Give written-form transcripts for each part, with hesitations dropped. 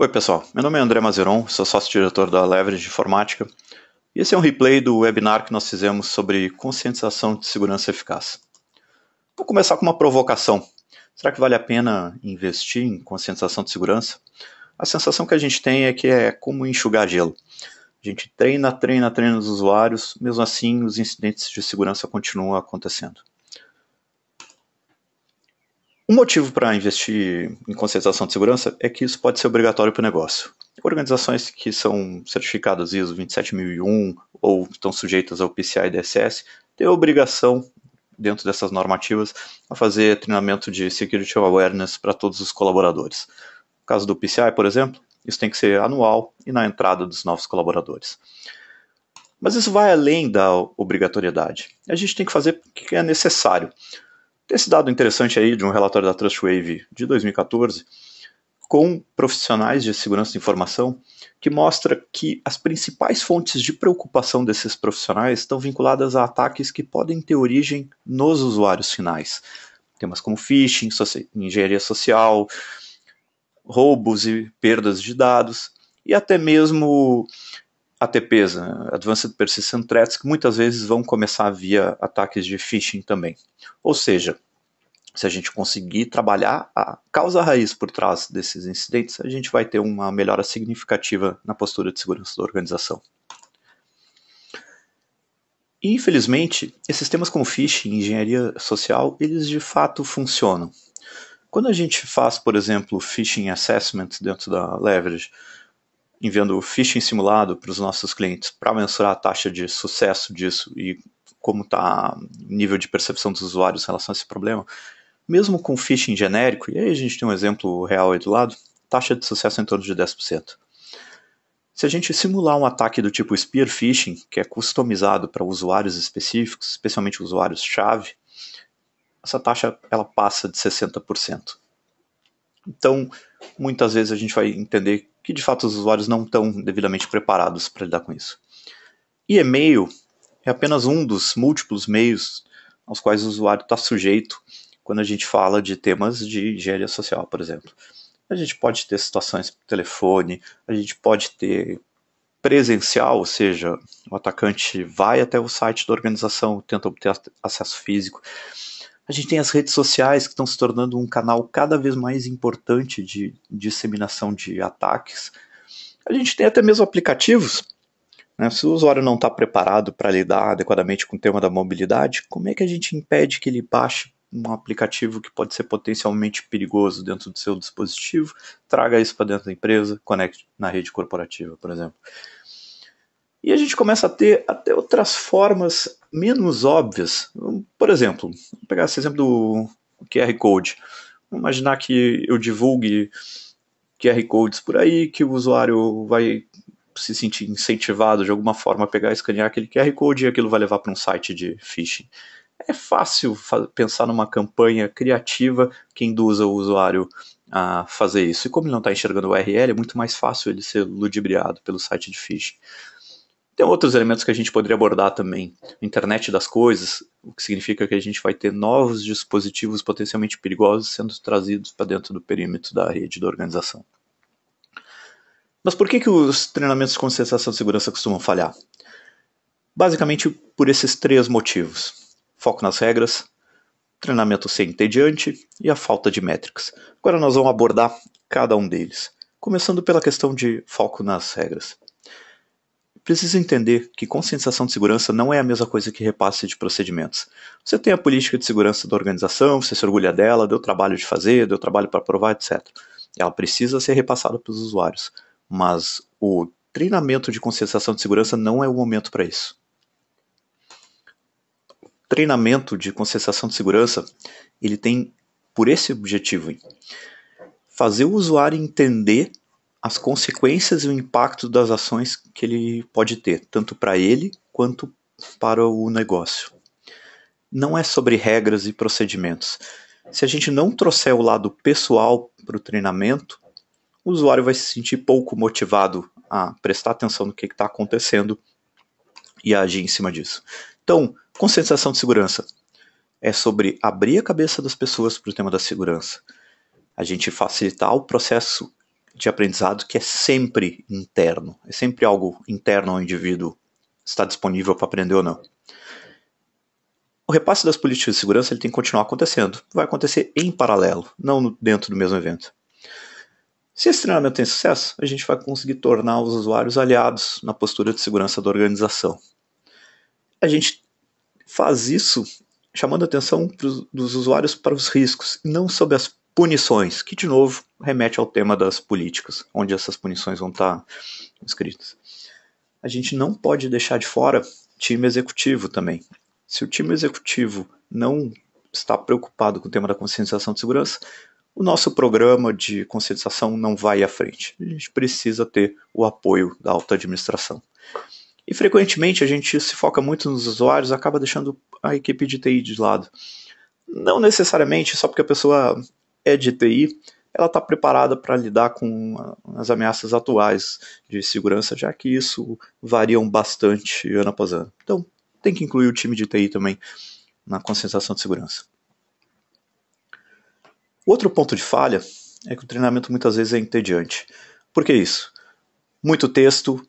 Oi pessoal, meu nome é André Mazeron, sou sócio-diretor da Leverage Informática e esse é um replay do webinar que nós fizemos sobre conscientização de segurança eficaz. Vou começar com uma provocação. Será que vale a pena investir em conscientização de segurança? A sensação que a gente tem é que é como enxugar gelo. A gente treina os usuários, mesmo assim os incidentes de segurança continuam acontecendo. Um motivo para investir em conscientização de segurança é que isso pode ser obrigatório para o negócio. Organizações que são certificadas ISO 27001 ou estão sujeitas ao PCI DSS têm a obrigação, dentro dessas normativas, a fazer treinamento de Security Awareness para todos os colaboradores. No caso do PCI, por exemplo, isso tem que ser anual e na entrada dos novos colaboradores. Mas isso vai além da obrigatoriedade. A gente tem que fazer o que é necessário. Tem esse dado interessante aí de um relatório da Trustwave de 2014, com profissionais de segurança de informação, que mostra que as principais fontes de preocupação desses profissionais estão vinculadas a ataques que podem ter origem nos usuários finais. Temas como phishing, engenharia social, roubos e perdas de dados, e até mesmo ATPs, Advanced Persistent Threats, que muitas vezes vão começar via ataques de phishing também. Ou seja, se a gente conseguir trabalhar a causa raiz por trás desses incidentes, a gente vai ter uma melhora significativa na postura de segurança da organização. E, infelizmente, esses temas como phishing e engenharia social, eles de fato funcionam. Quando a gente faz, por exemplo, phishing assessment dentro da Leverage, enviando phishing simulado para os nossos clientes para mensurar a taxa de sucesso disso e como está o nível de percepção dos usuários em relação a esse problema, mesmo com phishing genérico, e aí a gente tem um exemplo real aí do lado, taxa de sucesso em torno de 10%. Se a gente simular um ataque do tipo Spear Phishing, que é customizado para usuários específicos, especialmente usuários-chave, essa taxa ela passa de 60%. Então, muitas vezes a gente vai entender que de fato os usuários não estão devidamente preparados para lidar com isso. E e-mail é apenas um dos múltiplos meios aos quais o usuário está sujeito quando a gente fala de temas de engenharia social, por exemplo. A gente pode ter situações por telefone, a gente pode ter presencial, ou seja, o atacante vai até o site da organização, tenta obter acesso físico. A gente tem as redes sociais que estão se tornando um canal cada vez mais importante de disseminação de ataques. A gente tem até mesmo aplicativos. Se o usuário não está preparado para lidar adequadamente com o tema da mobilidade, como é que a gente impede que ele baixe um aplicativo que pode ser potencialmente perigoso dentro do seu dispositivo, traga isso para dentro da empresa, conecte na rede corporativa, por exemplo. E a gente começa a ter até outras formas menos óbvias. Por exemplo, vou pegar esse exemplo do QR Code. Vamos imaginar que eu divulgue QR Codes por aí, que o usuário vai se sentir incentivado de alguma forma a pegar e escanear aquele QR Code e aquilo vai levar para um site de phishing. É fácil pensar numa campanha criativa que induza o usuário a fazer isso. E como ele não está enxergando o URL, é muito mais fácil ele ser ludibriado pelo site de phishing. Tem outros elementos que a gente poderia abordar também. Internet das coisas, o que significa que a gente vai ter novos dispositivos potencialmente perigosos sendo trazidos para dentro do perímetro da rede da organização. Mas por que os treinamentos de conscientização de segurança costumam falhar? Basicamente por esses três motivos. Foco nas regras, treinamento sem entediante e a falta de métricas. Agora nós vamos abordar cada um deles. Começando pela questão de foco nas regras. Precisa entender que conscientização de segurança não é a mesma coisa que repasse de procedimentos. Você tem a política de segurança da organização, você se orgulha dela, deu trabalho de fazer, deu trabalho para aprovar, etc. Ela precisa ser repassada para os usuários. Mas o treinamento de conscientização de segurança não é o momento para isso. O treinamento de conscientização de segurança, ele tem por esse objetivo, fazer o usuário entender as consequências e o impacto das ações que ele pode ter, tanto para ele quanto para o negócio. Não é sobre regras e procedimentos. Se a gente não trouxer o lado pessoal para o treinamento, o usuário vai se sentir pouco motivado a prestar atenção no que está acontecendo e a agir em cima disso. Então, conscientização de segurança é sobre abrir a cabeça das pessoas para o tema da segurança. A gente facilitar o processo de aprendizado que é sempre interno, é sempre algo interno ao indivíduo, está disponível para aprender ou não. O repasse das políticas de segurança ele tem que continuar acontecendo, vai acontecer em paralelo, não dentro do mesmo evento. Se esse treinamento tem sucesso, a gente vai conseguir tornar os usuários aliados na postura de segurança da organização. A gente faz isso chamando a atenção dos usuários para os riscos, e não sobre as punições, que de novo remete ao tema das políticas, onde essas punições vão estar escritas. A gente não pode deixar de fora time executivo também. Se o time executivo não está preocupado com o tema da conscientização de segurança, o nosso programa de conscientização não vai à frente. A gente precisa ter o apoio da alta administração. E frequentemente a gente se foca muito nos usuários, acaba deixando a equipe de TI de lado. Não necessariamente só porque a pessoa é de TI, ela está preparada para lidar com as ameaças atuais de segurança, já que isso variam bastante ano após ano. Então, tem que incluir o time de TI também na conscientização de segurança. Outro ponto de falha é que o treinamento muitas vezes é entediante. Por que isso? Muito texto,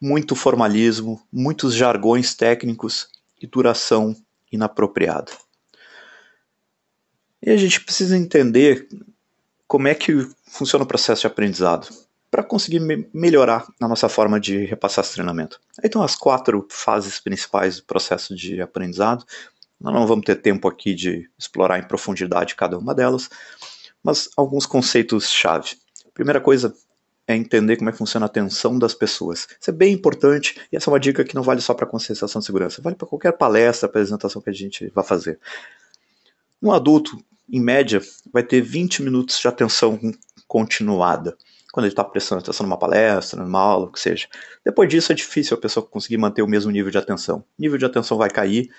muito formalismo, muitos jargões técnicos e duração inapropriada. E a gente precisa entender como é que funciona o processo de aprendizado para conseguir melhorar a nossa forma de repassar esse treinamento. Aí estão as 4 fases principais do processo de aprendizado. Nós não vamos ter tempo aqui de explorar em profundidade cada uma delas, mas alguns conceitos-chave. Primeira coisa é entender como é que funciona a atenção das pessoas. Isso é bem importante e essa é uma dica que não vale só para a conscientização de segurança, vale para qualquer palestra, apresentação que a gente vai fazer. Um adulto, em média, vai ter 20 minutos de atenção continuada, quando ele está prestando atenção numa palestra, numa aula, o que seja. Depois disso é difícil a pessoa conseguir manter o mesmo nível de atenção. O nível de atenção vai cair,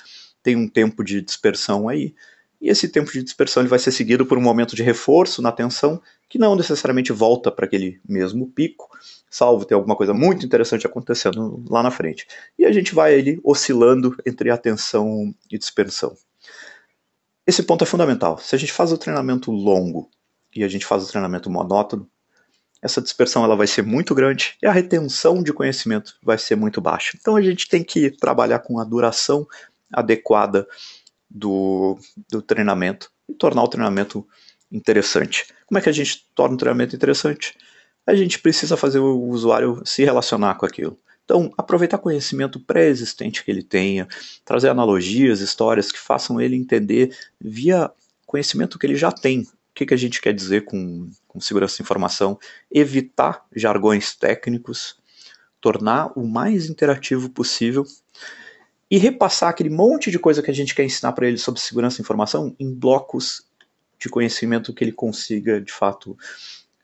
tem um tempo de dispersão aí, e esse tempo de dispersão ele vai ser seguido por um momento de reforço na atenção, que não necessariamente volta para aquele mesmo pico, salvo ter alguma coisa muito interessante acontecendo lá na frente. E a gente vai ali oscilando entre atenção e dispersão. Esse ponto é fundamental. Se a gente faz o treinamento longo e a gente faz o treinamento monótono, essa dispersão ela vai ser muito grande e a retenção de conhecimento vai ser muito baixa. Então a gente tem que trabalhar com a duração adequada do treinamento e tornar o treinamento interessante. Como é que a gente torna o treinamento interessante? A gente precisa fazer o usuário se relacionar com aquilo. Então, aproveitar conhecimento pré-existente que ele tenha, trazer analogias, histórias que façam ele entender via conhecimento que ele já tem. O que a gente quer dizer com segurança de informação? Evitar jargões técnicos, tornar o mais interativo possível e repassar aquele monte de coisa que a gente quer ensinar para ele sobre segurança de informação em blocos de conhecimento que ele consiga, de fato,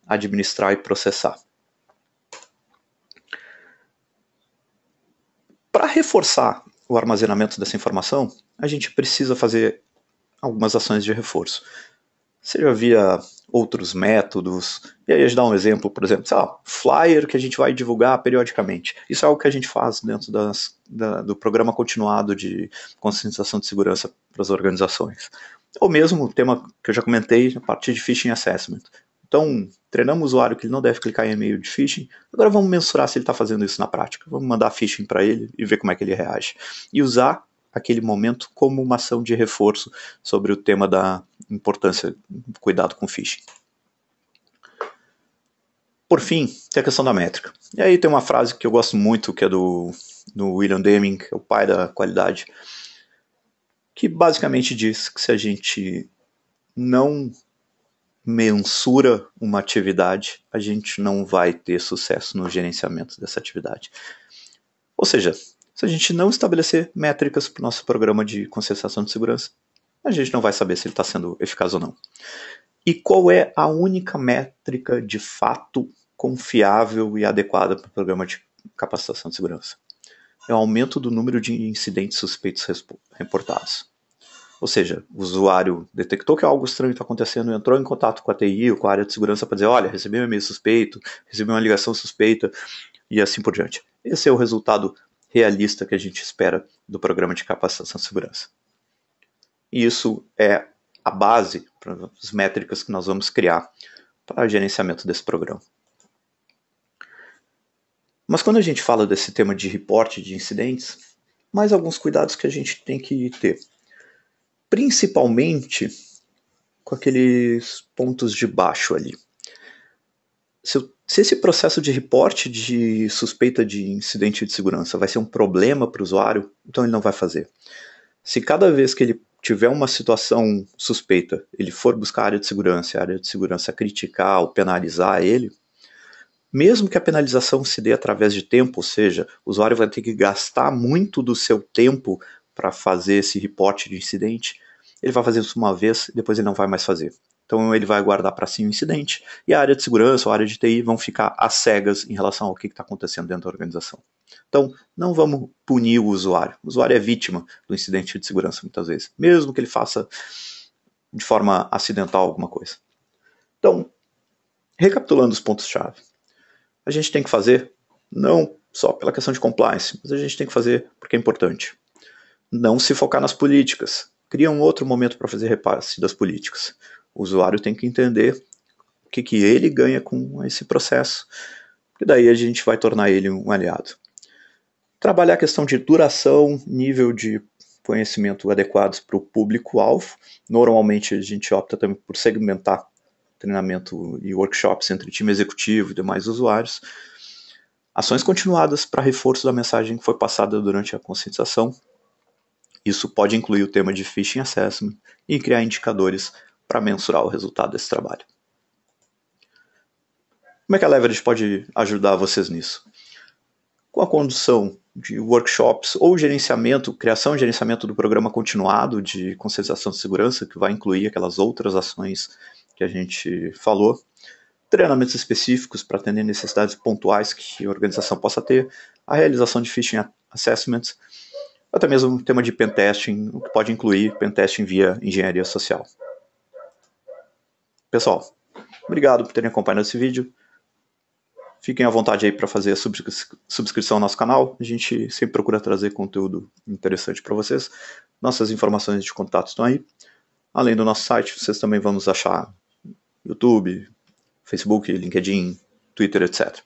administrar e processar. Para reforçar o armazenamento dessa informação, a gente precisa fazer algumas ações de reforço. Seja via outros métodos, e aí a gente dá um exemplo, por exemplo, sei lá, flyer que a gente vai divulgar periodicamente. Isso é algo que a gente faz dentro do programa continuado de conscientização de segurança para as organizações. Ou mesmo o tema que eu já comentei, a parte de phishing assessment. Então, treinamos o usuário que ele não deve clicar em e-mail de phishing, agora vamos mensurar se ele está fazendo isso na prática. Vamos mandar phishing para ele e ver como é que ele reage. E usar aquele momento como uma ação de reforço sobre o tema da importância do cuidado com phishing. Por fim, tem a questão da métrica. E aí tem uma frase que eu gosto muito, que é do William Deming, que é o pai da qualidade, que basicamente diz que se a gente não mensura uma atividade, a gente não vai ter sucesso no gerenciamento dessa atividade. Ou seja, se a gente não estabelecer métricas para o nosso programa de conscientização de segurança, a gente não vai saber se ele está sendo eficaz ou não. E qual é a única métrica de fato confiável e adequada para o programa de capacitação de segurança? É o aumento do número de incidentes suspeitos reportados. Ou seja, o usuário detectou que algo estranho está acontecendo, entrou em contato com a TI ou com a área de segurança para dizer, olha, recebi um e-mail suspeito, recebi uma ligação suspeita e assim por diante. Esse é o resultado realista que a gente espera do programa de capacitação de segurança. E isso é a base para as métricas que nós vamos criar para gerenciamento desse programa. Mas quando a gente fala desse tema de reporte de incidentes, mais alguns cuidados que a gente tem que ter. Principalmente com aqueles pontos de baixo ali. Se esse processo de reporte de suspeita de incidente de segurança vai ser um problema para o usuário, então ele não vai fazer. Se cada vez que ele tiver uma situação suspeita, ele for buscar a área de segurança criticar ou penalizar ele, mesmo que a penalização se dê através de tempo, ou seja, o usuário vai ter que gastar muito do seu tempo para fazer esse reporte de incidente, ele vai fazer isso uma vez e depois ele não vai mais fazer. Então ele vai guardar para si o incidente e a área de segurança ou a área de TI vão ficar às cegas em relação ao que está acontecendo dentro da organização. Então não vamos punir o usuário. O usuário é vítima do incidente de segurança muitas vezes, mesmo que ele faça de forma acidental alguma coisa. Então, recapitulando os pontos-chave, a gente tem que fazer não só pela questão de compliance, mas a gente tem que fazer porque é importante. Não se focar nas políticas. Cria um outro momento para fazer repasse das políticas. O usuário tem que entender o que ele ganha com esse processo, e daí a gente vai tornar ele um aliado. Trabalhar a questão de duração, nível de conhecimento adequados para o público-alvo. Normalmente a gente opta também por segmentar treinamento e workshops entre time executivo e demais usuários. Ações continuadas para reforço da mensagem que foi passada durante a conscientização. Isso pode incluir o tema de phishing assessment e criar indicadores para mensurar o resultado desse trabalho. Como é que a Leverage pode ajudar vocês nisso? Com a condução de workshops ou gerenciamento, criação e gerenciamento do programa continuado de conscientização de segurança, que vai incluir aquelas outras ações que a gente falou, treinamentos específicos para atender necessidades pontuais que a organização possa ter, a realização de phishing assessments, até mesmo o tema de pentesting, o que pode incluir pentesting via engenharia social. Pessoal, obrigado por terem acompanhado esse vídeo. Fiquem à vontade aí para fazer a subscrição ao nosso canal. A gente sempre procura trazer conteúdo interessante para vocês. Nossas informações de contato estão aí. Além do nosso site, vocês também vão nos achar no YouTube, Facebook, LinkedIn, Twitter, etc.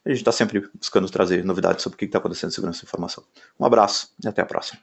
A gente está sempre buscando trazer novidades sobre o que está acontecendo em segurança da informação. Um abraço e até a próxima.